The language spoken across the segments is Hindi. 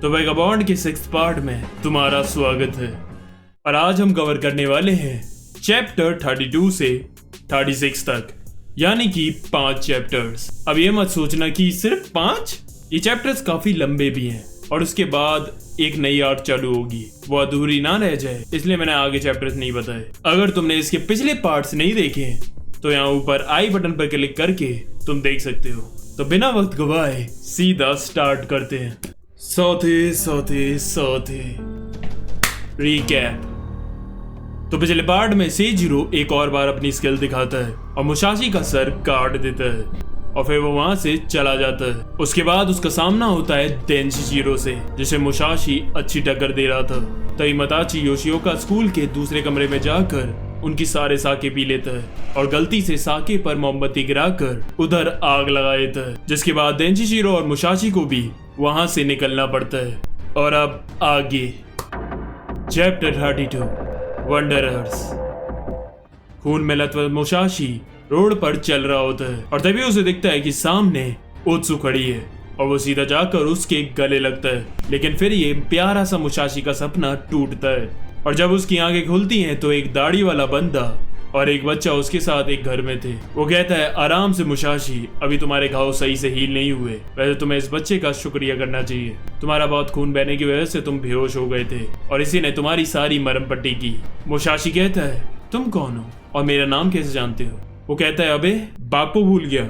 तो वेगाबॉन्ड के 6th पार्ट में तुम्हारा स्वागत है। और आज हम कवर करने वाले हैं चैप्टर 32 से 36 तक, यानी कि 5 चैप्टर्स। अब ये मत सोचना कि सिर्फ 5, ये चैप्टर्स काफी लंबे भी हैं और उसके बाद एक नई आर्क चालू होगी, वो अधूरी ना रह जाए, इसलिए मैंने आगे चैप्टर्स नहीं बताए। अगर तुमने इसके पिछले पार्ट्स नहीं देखे तो यहाँ ऊपर आई बटन पर क्लिक करके तुम देख सकते हो। तो बिना वक्त गवाए सीधा स्टार्ट करते हैं। सौते रिकैप। तो पिछले पार्ट में सेजिरो एक और बार अपनी स्किल दिखाता है और मुसाशी का सर काट देता है और फिर वो वहां से चला जाता है। उसके बाद उसका सामना होता है देंशिजीरो से, जिसे मुसाशी अच्छी टक्कर दे रहा था। तभी मताची योशिओका स्कूल के दूसरे कमरे में जाकर उनकी सारे साके पी लेता है और गलती से साके पर मोमबत्ती गिराकर उधर आग लगा देता है, जिसके बाद देंशिजीरो और मुसाशी को भी वहां से निकलना पड़ता है। और अब आगे चैप्टर 32 वंडरर्स। खून में लथपथ मुसाशी रोड पर चल रहा होता है और तभी उसे दिखता है कि सामने ओत्सु खड़ी है और वो सीधा जाकर उसके गले लगता है। लेकिन फिर ये प्यारा सा मुसाशी का सपना टूटता है और जब उसकी आंखें खुलती हैं तो एक दाढ़ी वाला बंदा और एक बच्चा उसके साथ एक घर में थे। वो कहता है, आराम से मुसाशी, अभी तुम्हारे घाव सही से हील नहीं हुए। वैसे तुम्हें इस बच्चे का शुक्रिया करना चाहिए, तुम्हारा बहुत खून बहने की वजह से तुम बेहोश हो गए थे और इसी ने तुम्हारी सारी मरहम पट्टी की। मुसाशी कहता है, तुम कौन हो और मेरा नाम कैसे जानते हो? वो कहता है, अबे बाप को भूल गया,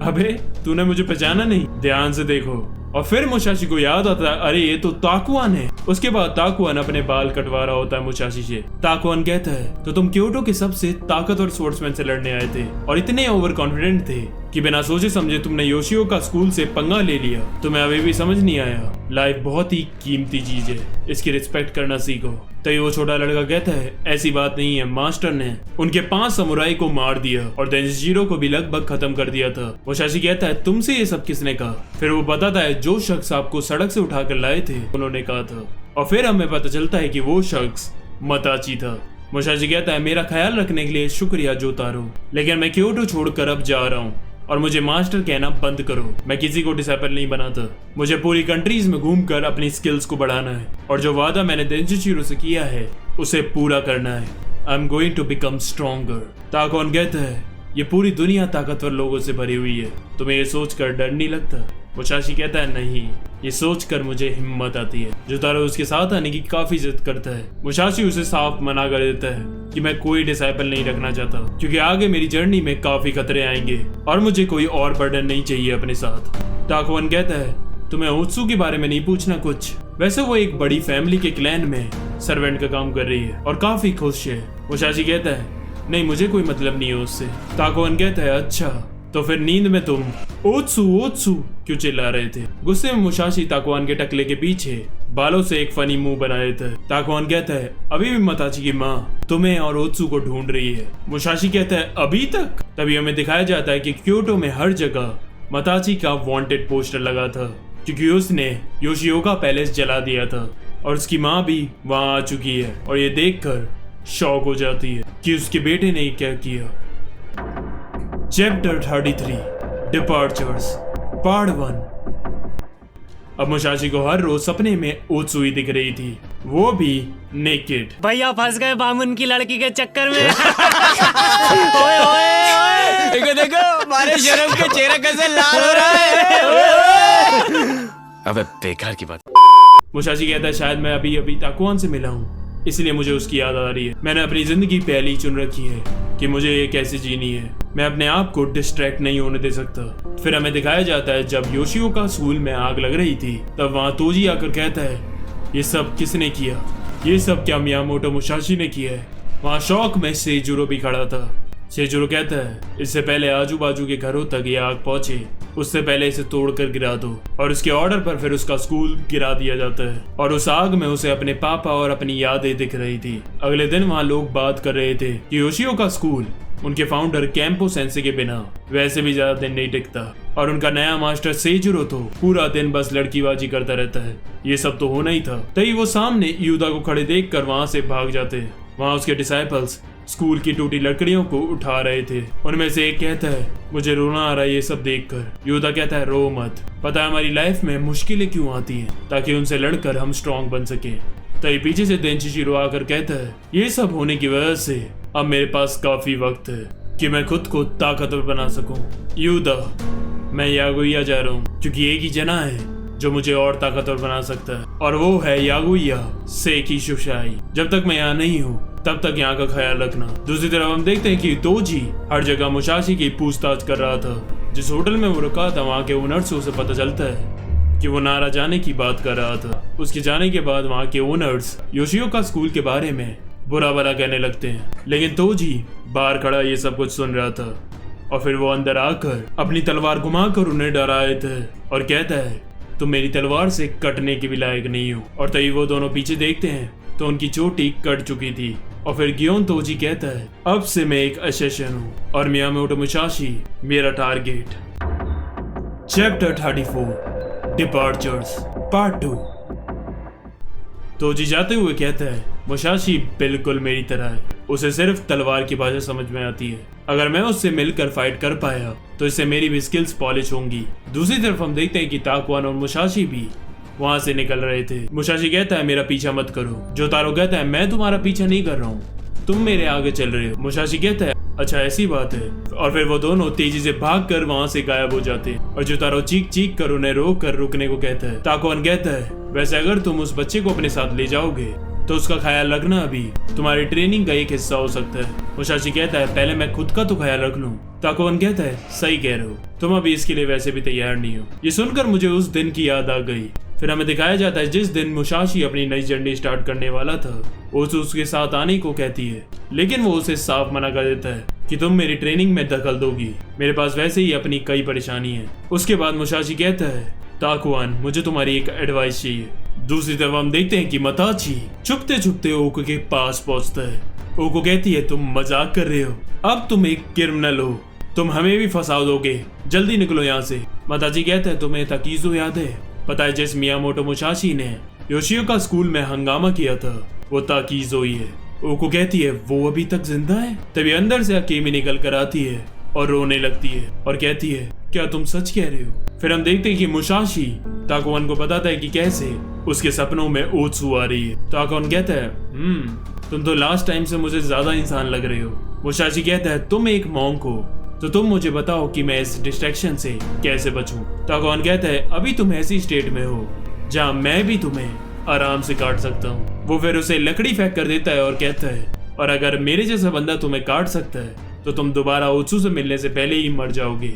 अबे तूने मुझे पहचाना नहीं, ध्यान से देखो। और फिर मुसाशी को याद आता है, अरे ये तो ताकुआन है। उसके बाद ताकुआन अपने बाल कटवा रहा होता है मुसाशी से। ताकुआन कहता है, तो तुम क्योटो के सबसे ताकतवर स्पोर्ट्समैन से लड़ने आए थे और इतने ओवर कॉन्फिडेंट थे कि बिना सोचे समझे तुमने योशिओका स्कूल से पंगा ले लिया। तुम्हें अभी भी समझ नहीं आया, लाइफ बहुत ही कीमती चीज है, इसकी रिस्पेक्ट करना सीखो। तो वो छोटा लड़का कहता है, ऐसी बात नहीं है, मास्टर ने उनके 5 समुराई को मार दिया और देंशिजीरो को भी लगभग खत्म कर दिया था। मुसाशी कहता है, तुमसे ये सब किसने कहा? फिर वो बताता है, जो शख्स आपको सड़क से उठाकर लाए थे उन्होंने कहा था। और फिर हमें पता चलता है कि वो शख्स मताची था। मुसाशी कहता है, मेरा ख्याल रखने के लिए शुक्रिया जोतारो, लेकिन मैं क्योटो छोड़कर अब जा रहा हूँ और मुझे मास्टर कहना बंद करो। मैं किसी को डिसाइपल नहीं बनाता, मुझे पूरी कंट्रीज में घूमकर अपनी स्किल्स को बढ़ाना है और जो वादा मैंने देंशिजीरो से किया है उसे पूरा करना है। I am going to become stronger. Takuan कहता है, ये पूरी दुनिया ताकतवर लोगों से भरी हुई है, तुम्हें ये सोचकर डर नहीं लगता? मुसाशी कहता है, नहीं, ये सोचकर मुझे हिम्मत आती है। जोतारो उसके साथ आने की काफी जिद करता है। मुसाशी उसे साफ मना कर देता है कि मैं कोई डिसाइपल नहीं रखना चाहता, क्योंकि आगे मेरी जर्नी में काफी खतरे आएंगे और मुझे कोई और बर्डन नहीं चाहिए अपने साथ। ताकुआन कहता है, तुम्हें ओत्सु के बारे में नहीं पूछना कुछ? वैसे वो एक बड़ी फैमिली के क्लैन में सर्वेंट का काम कर रही है और काफी खुश है। मुसाशी कहता है, नहीं, मुझे कोई मतलब नहीं है उससे। ताकुआन कहता है, अच्छा, तो फिर नींद में तुम ओत्सु ओत्सु क्यों चिल्ला रहे थे? गुस्से में मुसाशी ताकुआन के टकले के पीछे बालों से एक फनी मुंह बना देता है। ताकुआन कहता है, अभी भी मताची की माँ तुम्हें और ओत्सु को ढूंढ रही है। मुसाशी कहता है, अभी तक? तभी हमें दिखाया जाता है कि क्योटो में हर जगह मताची का वांटेड पोस्टर लगा था, क्योंकि उसने योशिओका पैलेस जला दिया था और उसकी माँ भी वहाँ आ चुकी है और ये देखकर शॉक हो जाती है कि उसके बेटे ने क्या किया। Chapter 33 departures part 1। अब मुसाशी को हर रोज सपने में ओत्सु ही दिख रही थी, वो भी नेकेड। भैया फंस गए बामुन की लड़की के चक्कर में। ओए ओए ओए, देखो देखो हमारे शर्म के चेहरा कैसे लाल हो रहा है। अबे बेकार की बात। मुसाशी कहता है, शायद मैं अभी अभी ताकुआन से मिला हूँ, इसलिए मुझे उसकी याद आ रही है। मैंने अपनी जिंदगी पहले ही चुन रखी है कि मुझे ये कैसे जीनी है, मैं अपने आप को डिस्ट्रैक्ट नहीं होने दे सकता। फिर हमें दिखाया जाता है जब योशिओका स्कूल में आग लग रही थी, तब वहाँ तोजी आकर कहता है, ये सब किसने किया? ये सब क्या मियामोटो मुसाशी ने किया है? वहाँ शौक में सेजिरो भी खड़ा था। सेजिरो कहता है, इससे पहले आजू बाजू के घरों तक ये आग पहुंचे, उससे पहले इसे तोड़कर गिरा दो। और उसके ऑर्डर पर फिर उसका स्कूल गिरा दिया जाता है और उस आग में उसे अपने पापा और अपनी यादें दिख रही थी। अगले दिन वहाँ लोग बात कर रहे थे कि योशिओका स्कूल उनके फाउंडर कैंपो सेंसे के बिना वैसे भी ज्यादा दिन नहीं टिकता और उनका नया मास्टर सेजिरो तो पूरा दिन बस लड़कीबाजी करता रहता है। ये सब तो होना ही था। तभी वो सामने यूदा को खड़े देखकर वहां से भाग जाते हैं। वहां उसके डिसाइपल्स स्कूल की टूटी लकड़ियों को उठा रहे थे। उनमें से एक कहता है, मुझे रोना आ रहा है ये सब देखकर। योदा कहता है, रो मत, पता है हमारी लाइफ में मुश्किलें क्यों आती हैं, ताकि उनसे लड़कर हम स्ट्रांग बन सकें। तभी पीछे से देंशिजीरो आकर कहता है, ये सब होने की वजह से अब मेरे पास काफी वक्त है कि मैं खुद को ताकतवर बना सकूं। योदा, मैं यागुया जा रहा हूँ, क्योंकि एक ही जना है जो मुझे और ताकतवर बना सकता है, और वो है यागुया सेकी शुशाई। जब तक मैं यहाँ नहीं हूँ तब तक यहाँ का ख्याल रखना। दूसरी तरफ हम देखते हैं कि तोजी हर जगह मुसाशी की पूछताछ कर रहा था। जिस होटल में वो रुका था वहाँ के ओनर से उसे पता चलता है कि वो नारा जाने की बात कर रहा था। उसके जाने के बाद वहाँ के ओनर्स योशिओका स्कूल के बारे में बुरा भला कहने लगते हैं, लेकिन तोजी बाहर खड़ा ये सब कुछ सुन रहा था। और फिर वो अंदर आकर अपनी तलवार घुमाकर उन्हें डराए थे और कहता है, तुम मेरी तलवार से कटने के भी लायक नहीं हो। और तभी वो दोनों पीछे देखते हैं तो उनकी चोटी कट चुकी थी। और फिर गियोन तोजी कहता है, अब से मैं एक असेसिन हूँ और मियामोटो मुसाशी मेरा target. Chapter 34 departures part 2। Toji जाते हुए कहता है, मुसाशी बिल्कुल मेरी तरह है, उसे सिर्फ तलवार की भाषा समझ में आती है। अगर मैं उससे मिलकर फाइट कर पाया तो इससे मेरी भी स्किल्स पॉलिश होंगी। दूसरी तरफ हम देखते हैं कि ताकुआन और मुसाशी भी वहां से निकल रहे थे। मुसाशी कहता है, मेरा पीछा मत करो। जोतारो कहता है, मैं तुम्हारा पीछा नहीं कर रहा हूँ, तुम मेरे आगे चल रहे हो। मुसाशी कहता है, अच्छा ऐसी बात है। और फिर वो दोनों तेजी से भागकर वहां से गायब हो जाते हैं और जोतारो चीख चीख कर उन्हें रोक कर रुकने को कहता है। ताकुआन कहता है, वैसे अगर तुम उस बच्चे को अपने साथ ले जाओगे तो उसका ख्याल रखना अभी तुम्हारी ट्रेनिंग का एक हिस्सा हो सकता है। मुसाशी कहता है, पहले मैं खुद का तो ख्याल रख लूं। ताकुआन कहता है, सही कह रहे हो, तुम अभी इसके लिए वैसे भी तैयार नहीं हो। ये सुनकर मुझे उस दिन की याद आ गई। फिर हमें दिखाया जाता है जिस दिन मुसाशी अपनी नई जर्नी स्टार्ट करने वाला था। वो उसके साथ आने को कहती है, लेकिन वो उसे साफ मना कर देता है कि तुम मेरी ट्रेनिंग में दखल दोगी, मेरे पास वैसे ही अपनी कई परेशानी है। उसके बाद मुसाशी कहता है, ताकुआन मुझे तुम्हारी एक एडवाइस चाहिए। दूसरी तरफ हम देखते हैं कि मताची छुपते छुपते ओको के पास पहुंचता है। ओको कहती है, तुम मजाक कर रहे हो, अब तुम एक क्रिमिनल हो, तुम हमें भी फंसा दोगे, जल्दी निकलो यहाँ से। मताची कहता है, तुम्हें ताकीज़ो याद है, पता है जिस मियामोटो मुसाशी ने योशिओका स्कूल में हंगामा किया था, वो ताकीज़ो ही है। ओको कहती है, वो अभी तक जिंदा है? तभी अंदर से अकेमी निकल कर आती है और रोने लगती है और कहती है, क्या तुम सच कह रहे हो? फिर हम देखते हैं कि मुसाशी ताकुआन को बताता है कि कैसे उसके सपनों में ओत्सु आ रही है। ताकुआन कहता है, तुम तो लास्ट टाइम से मुझे ज्यादा इंसान लग रहे हो। मुसाशी कहता है, तुम एक मॉन्क हो, तो तुम मुझे बताओ कि मैं इस डिस्ट्रैक्शन से कैसे बचूं। ताकुआन कहता है, अभी तुम ऐसी स्टेट में हो जहां मैं भी तुम्हें आराम से काट सकता हूं। वो फिर उसे लकड़ी फेंक कर देता है और कहता है, और अगर मेरे जैसा बंदा तुम्हें काट सकता है तो तुम दोबारा ओत्सु से मिलने से पहले ही मर जाओगे।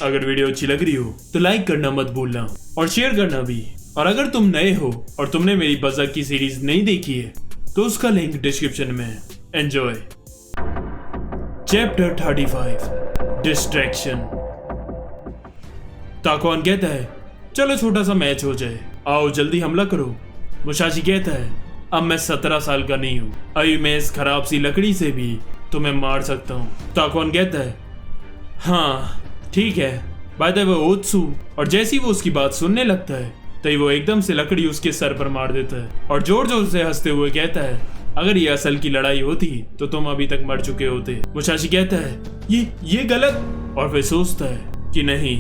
अगर वीडियो अच्छी लग रही हो तो लाइक करना मत भूलना और शेयर करना भी। और अगर तुम नए हो और तुमने मेरी बज़क की सीरीज नहीं देखी है तो उसका लिंक डिस्क्रिप्शन में है। एंजॉय। Chapter 35 distraction. ताकुआन कहता है, चलो छोटा सा मैच हो जाए, आओ जल्दी हमला करो। मुसाशी कहता है, अब मैं 17 साल का नहीं हूँ, अभी मैं इस खराब सी लकड़ी से भी तुम्हें मार सकता हूँ। ताकुआन कहता है, हाँ ठीक है। By the way Otsu. और जैसी वो उसकी बात सुनने लगता है तभी वो एकदम से लकड़ी उसके सर पर मार देता है और जोर जोर से हंसते हुए कहता है, अगर ये असल की लड़ाई होती तो तुम अभी तक मर चुके होते। मुसाशी कहता है, ये गलत। और फिर सोचता है कि नहीं,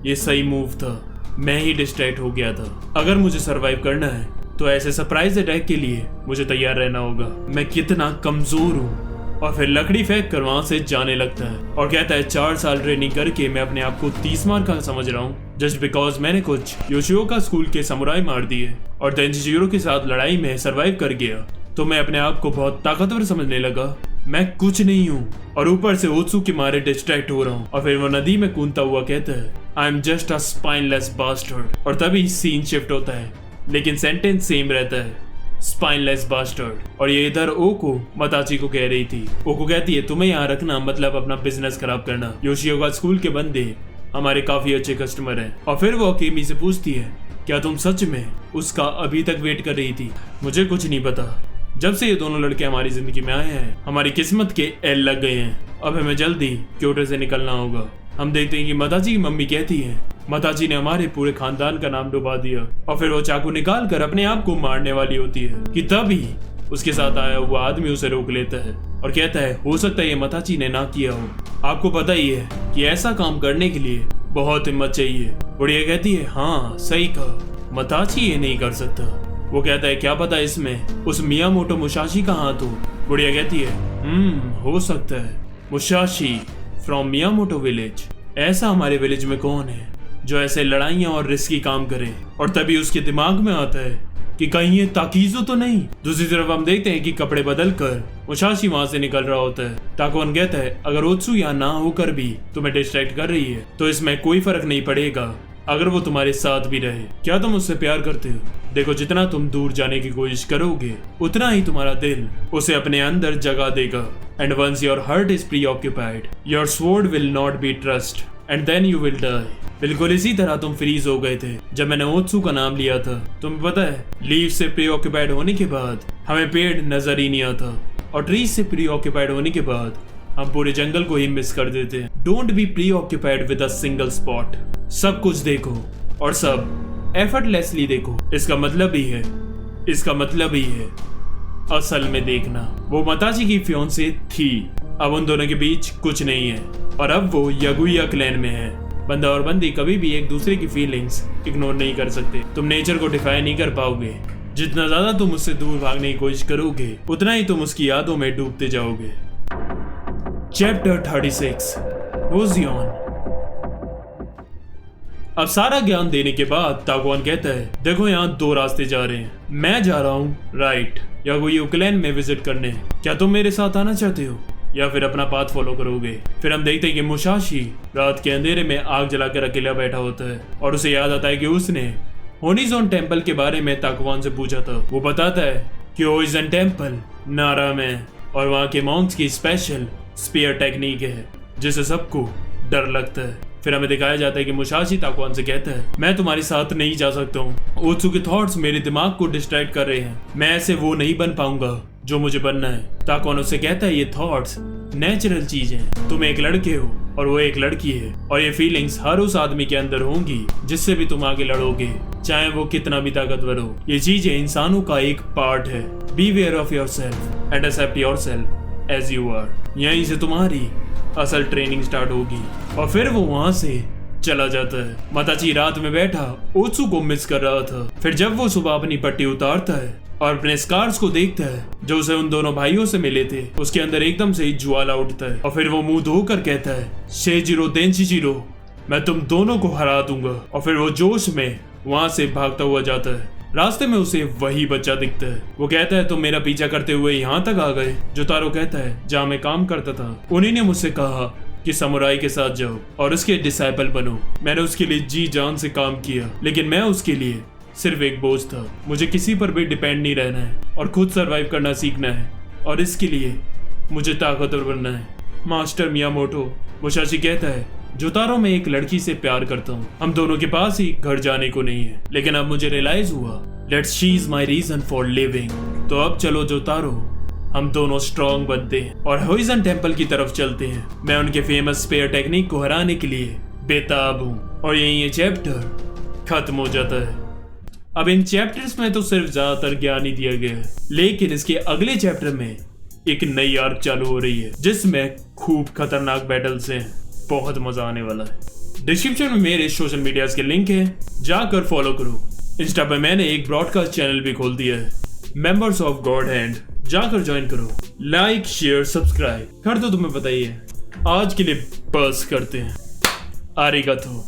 ये सही मूव था, मैं ही डिस्ट्रैक्ट हो गया था। अगर मुझे सरवाइव करना है तो ऐसे सरप्राइज अटैक के लिए मुझे तैयार रहना होगा। मैं कितना कमजोर हूँ। और फिर लकड़ी फेंक कर वहां से जाने लगता है और कहता है, 4 साल ट्रेनिंग करके मैं अपने आप को 30 मार का समझ रहा हूँ जस्ट बिकॉज मैंने कुछ योशिओका स्कूल के समुराई मार दिए और देंशिजीरो के साथ लड़ाई में सरवाइव कर गया तो मैं अपने आप को बहुत ताकतवर समझने लगा। मैं कुछ नहीं हूँ और ऊपर से ओत्सु के मारे डिस्ट्रैक्ट हो रहा हूँ। और फिर वो नदी में कूदता हुआ कहता है, I am just a spineless bastard. और तभी सीन शिफ्ट होता है लेकिन सेंटेंस सेम रहता है, स्पाइनलेस बास्टर्ड। और ये इधर ओको मताची को कह रही थी। ओको कहती है, तुम्हें यहाँ रखना मतलब अपना बिजनेस खराब करना। योशिओका स्कूल के बंदे हमारे काफी अच्छे कस्टमर हैं। और फिर वो अकेमी से पूछती है, क्या तुम सच में उसका अभी तक वेट कर रही थी? मुझे कुछ नहीं पता, जब से ये दोनों लड़के हमारी जिंदगी में आए हैं हमारी किस्मत के एल लग गए हैं। अब हमें जल्दी क्योटो से निकलना होगा। हम देखते हैं कि मताची की मम्मी कहती है, मताची ने हमारे पूरे खानदान का नाम डुबा दिया। और फिर वो चाकू निकाल कर अपने आप को मारने वाली होती है कि तभी उसके साथ आया हुआ आदमी उसे रोक लेता है और कहता है हो सकता है ये मताची ने ना किया हो। आपको पता ही है कि ऐसा काम करने के लिए बहुत हिम्मत चाहिए। बुढ़िया कहती है हाँ सही कहा, मताची ये नहीं कर सकता। वो कहता है क्या पता इसमें उस मियामोटो मुसाशी का हाथ हो। बुढ़िया कहती है हो सकता है। Musashi from Miyamoto village. ऐसा हमारे विलेज में कौन है जो ऐसे लड़ाइयाँ और रिस्की काम करे। और तभी उसके दिमाग में आता है कि कहीं ये ताकीज़ो तो नहीं। दूसरी तरफ हम देखते हैं कि कपड़े बदल कर मुसाशी वहां से निकल रहा होता है। ताकोन कहता है अगर ओत्सु यहाँ ना होकर भी तुम्हें डिस्ट्रैक्ट कर रही है तो इसमें कोई फर्क नहीं पड़ेगा अगर वो तुम्हारे साथ भी रहे। क्या तुम उससे प्यार करते हो? देखो जितना तुम दूर जाने की कोशिश करोगे उतना ही तुम्हारा दिल उसे अपने अंदर जगा देगा। And once your heart is preoccupied your sword will not be trust and then you will die. बिल्कुल इसी तरह तुम फ्रीज हो गए थे जब मैंने ओत्सु का नाम लिया था। तुम्हें पता है लीव से प्रीऑक्यूपाइड होने के बाद हमें पेड़ नजर ही नहीं आता और ट्रीज से प्रीऑक्यूपाइड होने के बाद हम पूरे जंगल को ही मिस कर देते हैं। Don't be preoccupied with a single spot. सब कुछ देखो और सब एफर्टलेसली देखो। इसका मतलब ही है असल में देखना। वो मताची की फियोंसे थी, अब उन दोनों के बीच कुछ नहीं है और अब वो यागुया क्लैन में है। बंदा और बंदी कभी भी एक दूसरे की फीलिंग्स इग्नोर नहीं कर सकते। तुम नेचर को डिफाई नहीं कर पाओगे। जितना ज्यादा तुम उससे दूर भागने की कोशिश करोगे उतना ही तुम उसकी यादों में डूबते जाओगे। चैप्टर 36 वुजियन। अब सारा ज्ञान देने के बाद तागवान कहता है देखो यहाँ दो रास्ते जा रहे हैं। मैं जा रहा हूँ राइट यागुया क्लैन में विजिट करने। क्या तुम मेरे साथ आना चाहते हो या फिर अपना पाथ फॉलो करोगे? फिर हम देखते हैं कि मुसाशी रात के अंधेरे में आग जलाकर अकेला बैठा होता है और उसे याद आता है कि उसने होनिजोन टेम्पल के बारे में ताकवान से पूछा था। वो बताता है कि होनिजोन टेम्पल नारा में और वहाँ के मॉन्क्स की स्पेशल स्पीयर टेक्निक है जिससे सबको डर लगता है। फिर हमें दिखाया जाता है कि मुसाशी ताकवान से कहता है मैं तुम्हारे साथ नहीं जा सकता हूँ। ओत्सु के थॉट्स मेरे दिमाग को डिस्ट्रैक्ट कर रहे हैं। मैं ऐसे वो नहीं बन पाऊंगा जो मुझे बनना है। ताकवान उससे कहता है ये थॉट्स नेचुरल चीज हैं। तुम एक लड़के हो और वो एक लड़की है और ये फीलिंग्स हर उस आदमी के अंदर होंगी जिससे भी तुम आगे लड़ोगे चाहे वो कितना भी ताकतवर हो। ये चीजें इंसानों का एक पार्ट है। Be aware of yourself and accept yourself as you are. यहीं से तुम्हारी असल ट्रेनिंग स्टार्ट होगी। और फिर वो वहां से चला जाता है। मताची रात में बैठा ओत्सु को मिस कर रहा था। फिर जब वो सुबह अपनी पट्टी उतारता है और अपने स्कार्स को देखता है जो उसे उन दोनों भाइयों से मिले थे उसके अंदर एकदम से ही ज्वाला उठता है और फिर वो मुंह धोकर कहता है शेजिरो देंशिजिरो मैं तुम दोनों को हरा दूंगा। और फिर वो जोश में वहां से भागता हुआ जाता है। रास्ते में उसे वही बच्चा दिखता है। वो कहता है तुम मेरा पीछा करते हुए यहाँ तक आ गए। जोतारो कहता है जहाँ मैं काम करता था उन्हीं ने मुझसे कहा कि समुराई के साथ जाओ और उसके डिसाइपल बनो। मैंने उसके लिए जी जान से काम किया लेकिन मैं उसके लिए सिर्फ एक बोझ था। मुझे किसी पर भी डिपेंड नहीं रहना है और खुद सरवाइव करना सीखना है और इसके लिए मुझे ताकतवर बनना है। Master Miyamoto. मुसाशी कहता है जोतारो मैं एक लड़की से प्यार करता हूँ। हम दोनों के पास ही घर जाने को नहीं है लेकिन अब मुझे रियलाइज हुआ let's she is my reason for living. तो अब चलो जोतारो हम दोनों स्ट्रॉन्ग बनते हैं और होनिजोन टेम्पल की तरफ चलते हैं। मैं उनके फेमस स्पेयर टेक्निक को हराने के लिए बेताब हूँ। और यही ये चैप्टर खत्म हो जाता है। अब इन चैप्टर्स में तो सिर्फ ज्यादातर ज्ञान ही दिया गया है लेकिन इसके अगले चैप्टर में एक नई आर्क चालू हो रही है जिसमें खूब खतरनाक बैटल्स हैं। बहुत मजा आने वाला है। डिस्क्रिप्शन में मेरे सोशल मीडिया के लिंक है जाकर फॉलो करो। इंस्टा पे मैंने एक ब्रॉडकास्ट चैनल भी खोल दिया है मेंबर्स ऑफ गॉड हैंड जाकर ज्वाइन करो। लाइक शेयर सब्सक्राइब कर दो। तुम्हें पता ही है। आज के लिए बस करते हैं। आरिगातो।